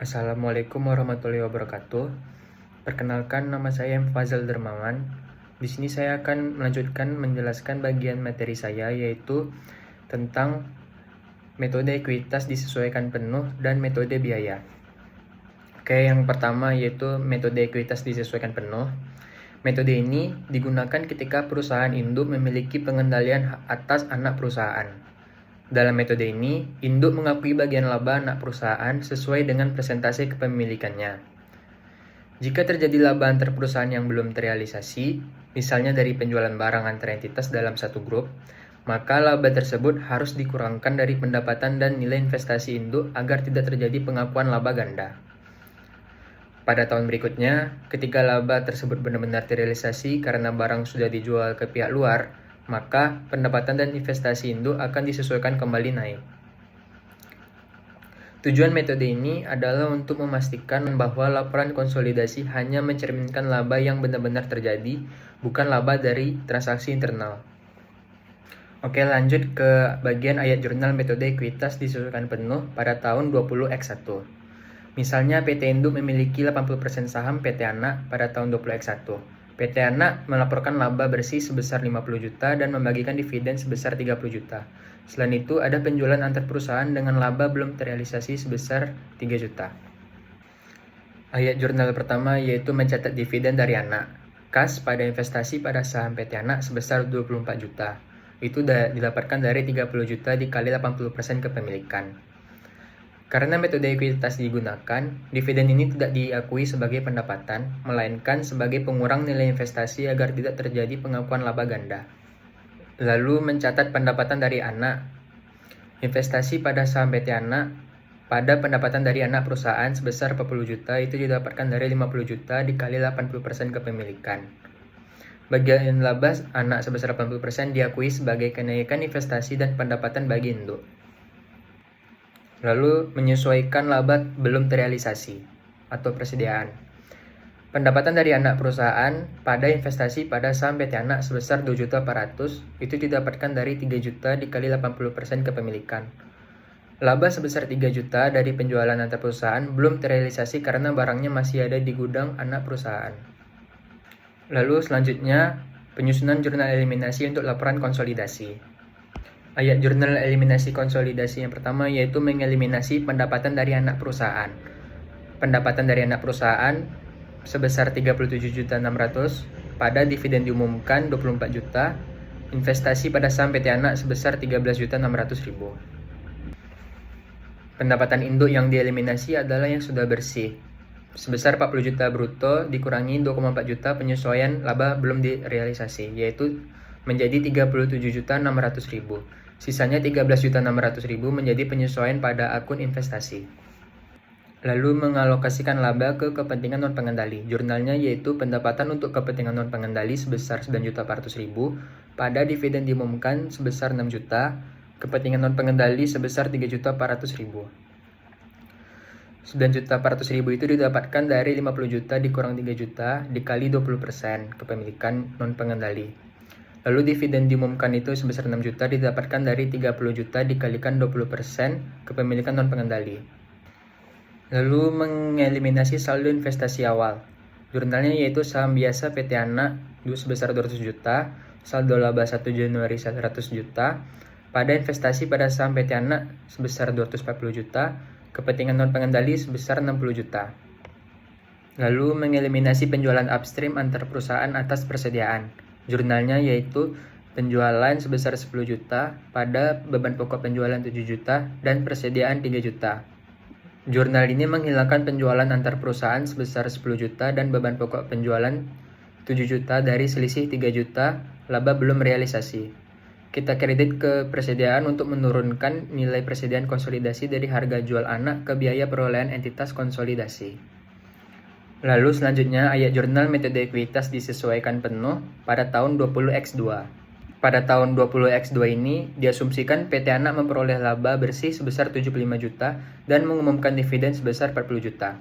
Assalamualaikum warahmatullahi wabarakatuh. Perkenalkan, nama saya Fazal Dermawan. Di sini saya akan melanjutkan menjelaskan bagian materi saya, yaitu tentang metode ekuitas disesuaikan penuh dan metode biaya. Oke, yang pertama yaitu metode ekuitas disesuaikan penuh. Metode ini digunakan ketika perusahaan induk memiliki pengendalian atas anak perusahaan. Dalam metode ini, induk mengakui bagian laba anak perusahaan sesuai dengan persentase kepemilikannya. Jika terjadi laba antar perusahaan yang belum terrealisasi, misalnya dari penjualan barang antar entitas dalam satu grup, maka laba tersebut harus dikurangkan dari pendapatan dan nilai investasi induk agar tidak terjadi pengakuan laba ganda. Pada tahun berikutnya, ketika laba tersebut benar-benar terrealisasi karena barang sudah dijual ke pihak luar, maka pendapatan dan investasi induk akan disesuaikan kembali naik. Tujuan metode ini adalah untuk memastikan bahwa laporan konsolidasi hanya mencerminkan laba yang benar-benar terjadi, bukan laba dari transaksi internal. Oke, lanjut ke bagian ayat jurnal metode ekuitas disesuaikan penuh pada tahun 20X1. Misalnya PT Induk memiliki 80% saham PT Anak pada tahun 20X1. PT Anak melaporkan laba bersih sebesar 50 juta dan membagikan dividen sebesar 30 juta. Selain itu, ada penjualan antar perusahaan dengan laba belum terrealisasi sebesar 3 juta. Ayat jurnal pertama yaitu mencatat dividen dari Anak. Kas pada investasi pada saham PT Anak sebesar 24 juta. Itu didapatkan dari 30 juta dikali 80% kepemilikan. Karena metode ekuitas digunakan, dividen ini tidak diakui sebagai pendapatan, melainkan sebagai pengurang nilai investasi agar tidak terjadi pengakuan laba ganda. Lalu mencatat pendapatan dari anak. Investasi pada saham PT Anak pada pendapatan dari anak perusahaan sebesar 40 juta itu didapatkan dari 50 juta dikali 80% kepemilikan. Bagian laba anak sebesar 80% diakui sebagai kenaikan investasi dan pendapatan bagi induk. Lalu menyesuaikan laba belum terrealisasi atau persediaan. Pendapatan dari anak perusahaan pada investasi pada saham PT Anak sebesar 2.400.000 itu didapatkan dari 3 juta dikali 80% kepemilikan. Laba sebesar 3 juta dari penjualan antar perusahaan belum terrealisasi karena barangnya masih ada di gudang anak perusahaan. Lalu selanjutnya penyusunan jurnal eliminasi untuk laporan konsolidasi. Ayat jurnal eliminasi konsolidasi yang pertama yaitu mengeliminasi pendapatan dari anak perusahaan. Pendapatan dari anak perusahaan sebesar 37.600.000 pada dividen diumumkan 24 juta, investasi pada saham PT Anak sebesar 13.600.000. Pendapatan induk yang dieliminasi adalah yang sudah bersih, sebesar 40 juta bruto dikurangi 2,4 juta penyesuaian laba belum direalisasi, yaitu menjadi 37.600.000. Sisanya 13.600.000 menjadi penyesuaian pada akun investasi. Lalu mengalokasikan laba ke kepentingan non-pengendali. Jurnalnya yaitu pendapatan untuk kepentingan non-pengendali sebesar 9.400.000 pada dividen diumumkan sebesar 6 juta, kepentingan non-pengendali sebesar 3.400.000. 9.400.000 itu didapatkan dari 50 juta dikurang 3 juta dikali 20% kepemilikan non-pengendali. Lalu dividen diumumkan itu sebesar 6 juta didapatkan dari 30 juta dikalikan 20% kepemilikan non-pengendali. Lalu mengeliminasi saldo investasi awal. Jurnalnya yaitu saham biasa PT Anak sebesar 200 juta, saldo laba 1 Januari 100 juta, pada investasi pada saham PT Anak sebesar 240 juta, kepentingan non-pengendali sebesar 60 juta. Lalu mengeliminasi penjualan upstream antar perusahaan atas persediaan. Jurnalnya yaitu penjualan sebesar 10 juta pada beban pokok penjualan 7 juta dan persediaan 3 juta. Jurnal ini menghilangkan penjualan antar perusahaan sebesar 10 juta dan beban pokok penjualan 7 juta dari selisih 3 juta laba belum realisasi. Kita kredit ke persediaan untuk menurunkan nilai persediaan konsolidasi dari harga jual anak ke biaya perolehan entitas konsolidasi. Lalu selanjutnya ayat jurnal metode ekuitas disesuaikan penuh pada tahun 20X2. Pada tahun 20X2 ini diasumsikan PT Anak memperoleh laba bersih sebesar 75 juta dan mengumumkan dividen sebesar 40 juta.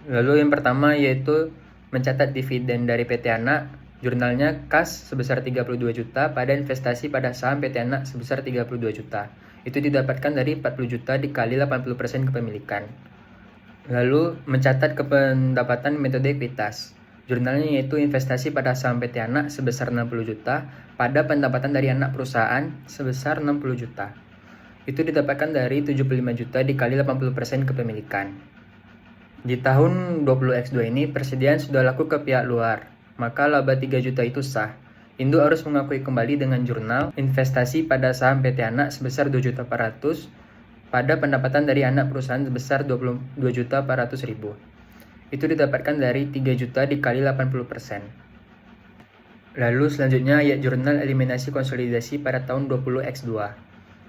Lalu yang pertama yaitu mencatat dividen dari PT Anak. Jurnalnya kas sebesar 32 juta pada investasi pada saham PT Anak sebesar 32 juta. Itu didapatkan dari 40 juta dikali 80% kepemilikan. Lalu mencatat kependapatan metode ekuitas. Jurnalnya yaitu investasi pada saham PT Anak sebesar 60 juta pada pendapatan dari anak perusahaan sebesar 60 juta. Itu didapatkan dari 75 juta dikali 80% kepemilikan. Di tahun 20X2 ini persediaan sudah laku ke pihak luar, maka laba 3 juta itu sah. Induk harus mengakui kembali dengan jurnal investasi pada saham PT Anak sebesar 2.400 pada pendapatan dari anak perusahaan sebesar 22.400.000. Itu didapatkan dari 3 juta dikali 80%. Lalu selanjutnya ayat jurnal eliminasi konsolidasi pada tahun 20X2.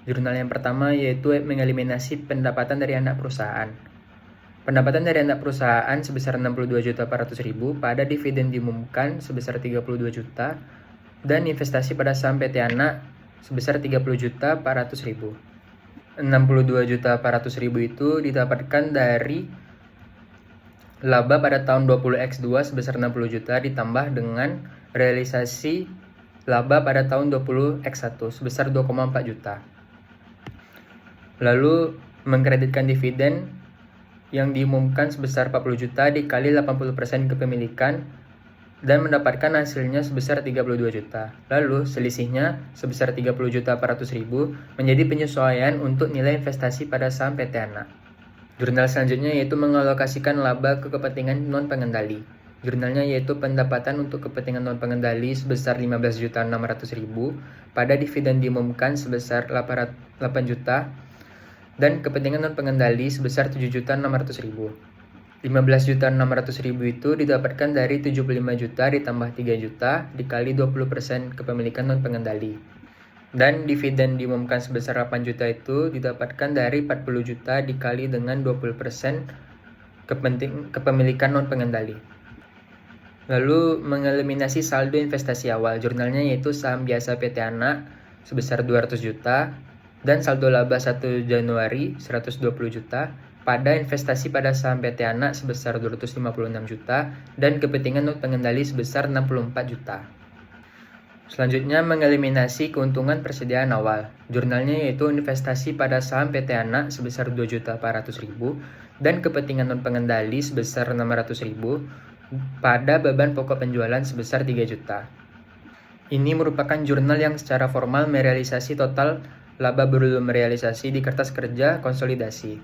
Jurnal yang pertama yaitu mengeliminasi pendapatan dari anak perusahaan. Pendapatan dari anak perusahaan sebesar 62.400.000 pada dividen diumumkan sebesar 32 juta dan investasi pada saham PT Anak sebesar 30.400.000. 62.400.000 itu didapatkan dari laba pada tahun 20X2 sebesar 60 juta ditambah dengan realisasi laba pada tahun 20X1 sebesar 2,4 juta. Lalu mengkreditkan dividen yang diumumkan sebesar 40 juta dikali 80% kepemilikan dan mendapatkan hasilnya sebesar 32 juta. Lalu selisihnya sebesar 30.400.000 menjadi penyesuaian untuk nilai investasi pada saham PT Anak. Jurnal selanjutnya yaitu mengalokasikan laba ke kepentingan non-pengendali. Jurnalnya yaitu pendapatan untuk kepentingan non-pengendali sebesar 15.600.000 pada dividen diumumkan sebesar 8 juta dan kepentingan non-pengendali sebesar 7.600.000. 15.600.000 itu didapatkan dari 75 juta ditambah 3 juta dikali 20% kepemilikan non-pengendali. Dan dividen diumumkan sebesar 8 juta itu didapatkan dari 40 juta dikali dengan 20% kepemilikan non-pengendali. Lalu mengeliminasi saldo investasi awal. Jurnalnya yaitu saham biasa PT Anak sebesar 200 juta dan saldo laba 1 Januari 120 juta pada investasi pada saham PT Anak sebesar 256 juta dan kepentingan non-pengendali sebesar 64 juta. Selanjutnya mengeliminasi keuntungan persediaan awal. Jurnalnya yaitu investasi pada saham PT Anak sebesar 2.400.000 dan kepentingan non-pengendali sebesar 600.000 pada beban pokok penjualan sebesar 3 juta. Ini merupakan jurnal yang secara formal merealisasi total laba belum realisasi di kertas kerja konsolidasi.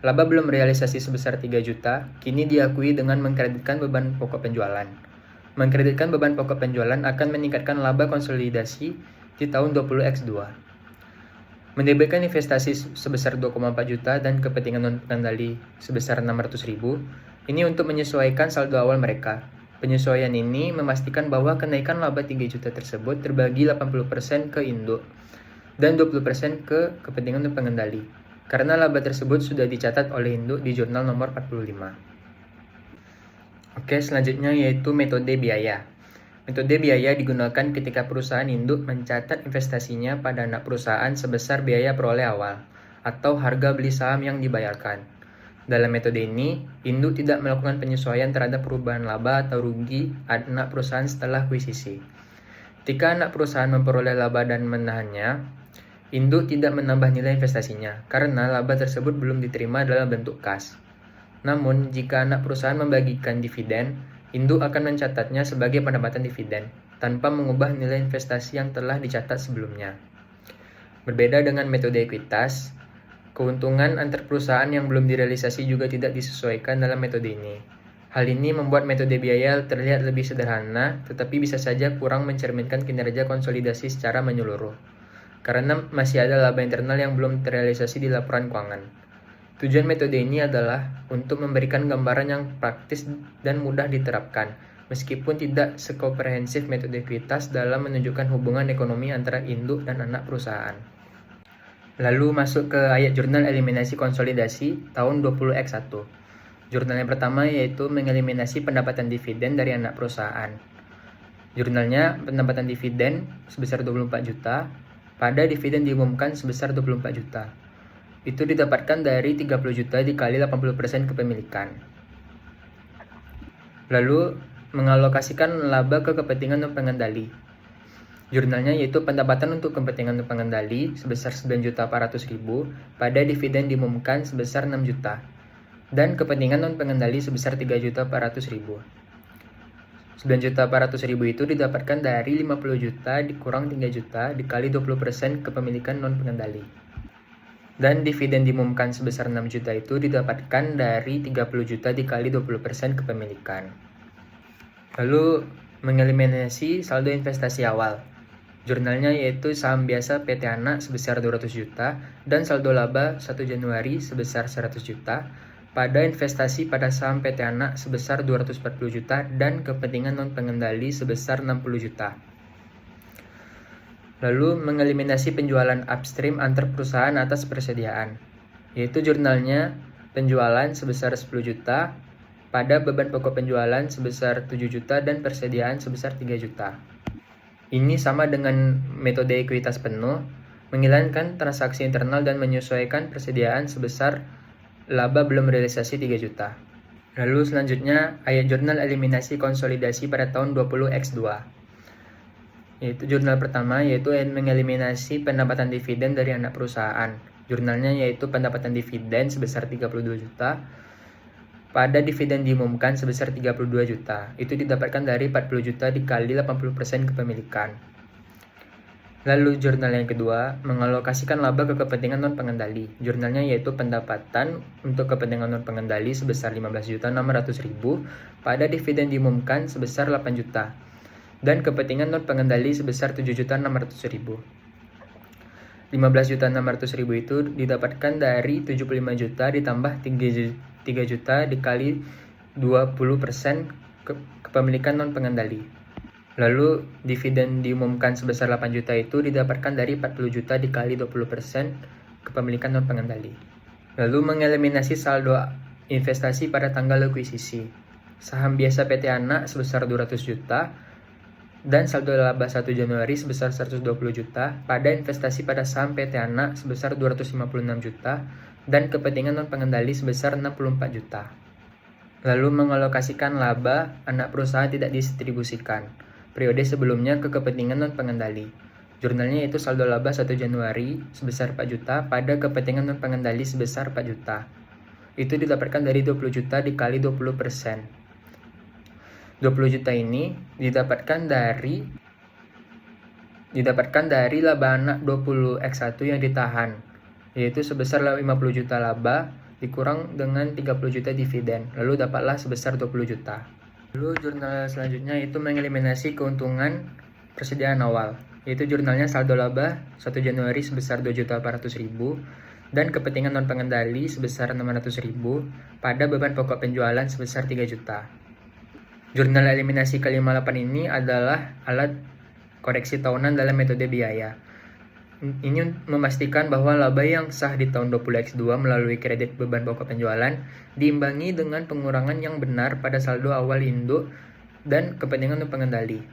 Laba belum realisasi sebesar 3 juta, kini diakui dengan mengkreditkan beban pokok penjualan. Mengkreditkan beban pokok penjualan akan meningkatkan laba konsolidasi di tahun 20X2. Mendebitkan investasi sebesar 2,4 juta dan kepentingan non-pengendali sebesar 600.000, ini untuk menyesuaikan saldo awal mereka. Penyesuaian ini memastikan bahwa kenaikan laba 3 juta tersebut terbagi 80% ke induk dan 20% ke kepentingan non-pengendali. Karena laba tersebut sudah dicatat oleh induk di jurnal nomor 45. Oke, selanjutnya yaitu metode biaya. Metode biaya digunakan ketika perusahaan induk mencatat investasinya pada anak perusahaan sebesar biaya peroleh awal atau harga beli saham yang dibayarkan. Dalam metode ini, induk tidak melakukan penyesuaian terhadap perubahan laba atau rugi anak perusahaan setelah akuisisi. Ketika anak perusahaan memperoleh laba dan menahannya, induk tidak menambah nilai investasinya karena laba tersebut belum diterima dalam bentuk kas. Namun, jika anak perusahaan membagikan dividen, induk akan mencatatnya sebagai pendapatan dividen tanpa mengubah nilai investasi yang telah dicatat sebelumnya. Berbeda dengan metode ekuitas, keuntungan antar perusahaan yang belum direalisasi juga tidak disesuaikan dalam metode ini. Hal ini membuat metode biaya terlihat lebih sederhana, tetapi bisa saja kurang mencerminkan kinerja konsolidasi secara menyeluruh karena masih ada laba internal yang belum terrealisasi di laporan keuangan. Tujuan metode ini adalah untuk memberikan gambaran yang praktis dan mudah diterapkan, meskipun tidak sekomprehensif metode ekuitas dalam menunjukkan hubungan ekonomi antara induk dan anak perusahaan. Lalu masuk ke ayat jurnal eliminasi konsolidasi tahun 20X1. Jurnal yang pertama yaitu mengeliminasi pendapatan dividen dari anak perusahaan. Jurnalnya pendapatan dividen sebesar 24 juta pada dividen diumumkan sebesar 24 juta. Itu didapatkan dari 30 juta dikali 80% kepemilikan. Lalu mengalokasikan laba ke kepentingan non-pengendali. Jurnalnya yaitu pendapatan untuk kepentingan pengendali sebesar 9.400.000 pada dividen diumumkan sebesar 6 juta dan kepentingan non-pengendali sebesar 3.400.000. 9.400.000 itu didapatkan dari 50 juta dikurang 3 juta dikali 20% kepemilikan non-pengendali. Dan dividen diumumkan sebesar 6 juta itu didapatkan dari 30 juta dikali 20% kepemilikan. Lalu mengeliminasi saldo investasi awal. Jurnalnya yaitu saham biasa PT Anak sebesar 200 juta dan saldo laba 1 Januari sebesar 100 juta pada investasi pada saham PT Anak sebesar 240 juta dan kepentingan non-pengendali sebesar 60 juta. Lalu mengeliminasi penjualan upstream antar perusahaan atas persediaan, yaitu jurnalnya penjualan sebesar 10 juta pada beban pokok penjualan sebesar 7 juta dan persediaan sebesar 3 juta. Ini sama dengan metode ekuitas penuh, menghilangkan transaksi internal dan menyesuaikan persediaan sebesar laba belum realisasi 3 juta. Lalu selanjutnya, ayat jurnal eliminasi konsolidasi pada tahun 20X2. Yaitu jurnal pertama yaitu mengeliminasi pendapatan dividen dari anak perusahaan. Jurnalnya yaitu pendapatan dividen sebesar 32 juta. Pada dividen diumumkan sebesar 32 juta, itu didapatkan dari 40 juta dikali 80% kepemilikan. Lalu jurnal yang kedua, mengalokasikan laba ke kepentingan non-pengendali. Jurnalnya yaitu pendapatan untuk kepentingan non-pengendali sebesar 15.600.000 pada dividen diumumkan sebesar 8 juta dan kepentingan non-pengendali sebesar 7.600.000. 15.600.000 itu didapatkan dari 75 juta ditambah 3 juta dikali 20% kepemilikan non-pengendali. Lalu dividen diumumkan sebesar 8 juta itu didapatkan dari 40 juta dikali 20% kepemilikan non-pengendali. Lalu mengeliminasi saldo investasi pada tanggal akuisisi. Saham biasa PT Anak sebesar 200 juta dan saldo laba 1 Januari sebesar 120 juta pada investasi pada saham PT Anak sebesar 256 juta dan kepentingan non-pengendali sebesar 64 juta. Lalu mengalokasikan laba anak perusahaan tidak didistribusikan periode sebelumnya ke kepentingan non-pengendali. Jurnalnya yaitu saldo laba 1 Januari sebesar 4 juta pada kepentingan non-pengendali sebesar 4 juta. Itu didapatkan dari 20 juta dikali 20%. 20 juta ini didapatkan dari laba anak 20X1 yang ditahan, yaitu sebesar 50 juta laba dikurang dengan 30 juta dividen, lalu dapatlah sebesar 20 juta. Lalu jurnal selanjutnya itu mengeliminasi keuntungan persediaan awal, yaitu jurnalnya saldo laba 1 Januari sebesar 2.400.000 dan kepentingan non-pengendali sebesar 600.000 pada beban pokok penjualan sebesar 3 juta. Jurnal eliminasi ke-58 ini adalah alat koreksi tahunan dalam metode biaya. Ini memastikan bahwa laba yang sah di tahun 20X2 melalui kredit beban pokok penjualan diimbangi dengan pengurangan yang benar pada saldo awal induk dan kepentingan pengendali,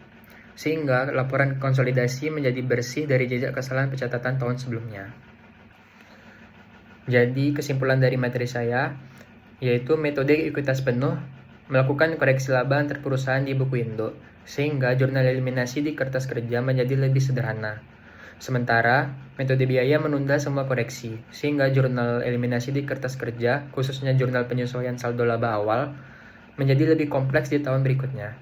sehingga laporan konsolidasi menjadi bersih dari jejak kesalahan pencatatan tahun sebelumnya. Jadi kesimpulan dari materi saya yaitu metode ekuitas penuh melakukan koreksi laba antar perusahaan di buku induk, sehingga jurnal eliminasi di kertas kerja menjadi lebih sederhana. Sementara, metode biaya menunda semua koreksi, sehingga jurnal eliminasi di kertas kerja, khususnya jurnal penyesuaian saldo laba awal, menjadi lebih kompleks di tahun berikutnya.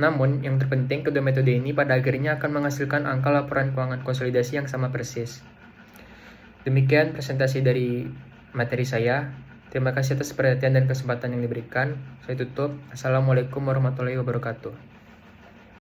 Namun, yang terpenting kedua metode ini pada akhirnya akan menghasilkan angka laporan keuangan konsolidasi yang sama persis. Demikian presentasi dari materi saya. Terima kasih atas perhatian dan kesempatan yang diberikan. Saya tutup. Assalamualaikum warahmatullahi wabarakatuh.